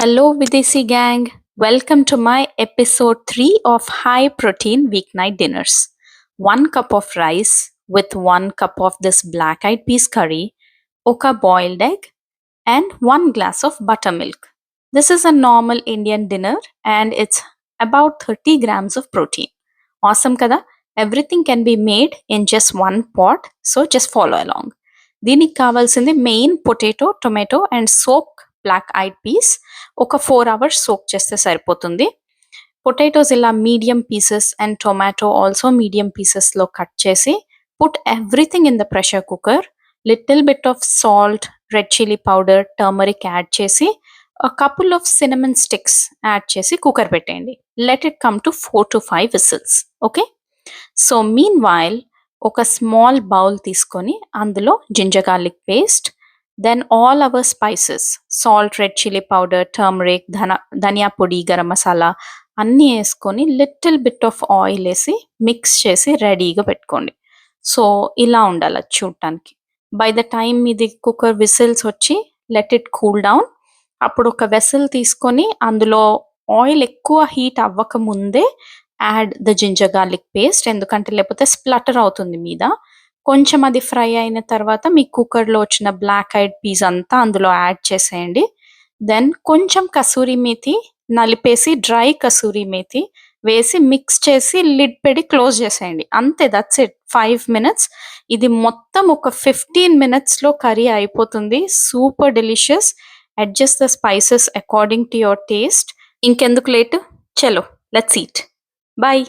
Hello, Videsi gang. Welcome to my episode 3 of high protein weeknight dinners. 1 cup of rice with 1 cup of this black eyed peas curry, oka boiled egg, and 1 glass of buttermilk. This is a normal Indian dinner and it's about 30 grams of protein. Awesome kada? Everything can be made in just one pot, so just follow along. దీనికి కావాల్సింది main potato, tomato and soak black eyed peas. ఒక 4 hours soak చేస్తే సరిపోతుంది. Potatoes ఇలా medium pieces and tomato also medium పీసెస్లో cut చేసి put everything in the pressure cooker. Little bit of salt, red chilli powder, turmeric add చేసి couple of cinnamon sticks add చేసి cooker పెట్టేయండి. Let it come to 4 to 5 whistles. Okay, so meanwhile ఒక small bowl తీసుకొని అందులో ginger garlic paste, then all our spices, salt, red chilli powder, turmeric, ధనియా పొడి, గరం మసాలా అన్నీ వేసుకొని లిటిల్ బిట్ ఆఫ్ ఆయిల్ వేసి మిక్స్ చేసి రెడీగా పెట్టుకోండి. సో ఇలా ఉండాలి అది చూడటానికి. బై ద టైమ్ ఇది కుక్కర్ విసిల్స్ వచ్చి లెట్ ఇట్ కూల్ డౌన్. అప్పుడు ఒక వెసల్ తీసుకొని అందులో ఆయిల్ ఎక్కువ హీట్ అవ్వక ముందే add the ginger garlic paste, ఎందుకంటే లేకపోతే స్ప్లటర్ అవుతుంది మీద. కొంచెం అది ఫ్రై అయిన తర్వాత మీ కుక్కర్లో వచ్చిన బ్లాక్ ఐడ్ పీస్ అంతా అందులో యాడ్ చేసేయండి. దెన్ కొంచెం కసూరి మేతి నలిపేసి, డ్రై కసూరి మేతి వేసి మిక్స్ చేసి లిడ్ పెట్టి క్లోజ్ చేసేయండి. అంతే, దట్స్ ఇట్. 5 minutes. ఇది మొత్తం ఒక 15 minutesలో కర్రీ అయిపోతుంది. Super delicious. Adjust the spices according to your taste. ఇంకెందుకు లేట్, చలో లెట్స్ ఈట్. Bye.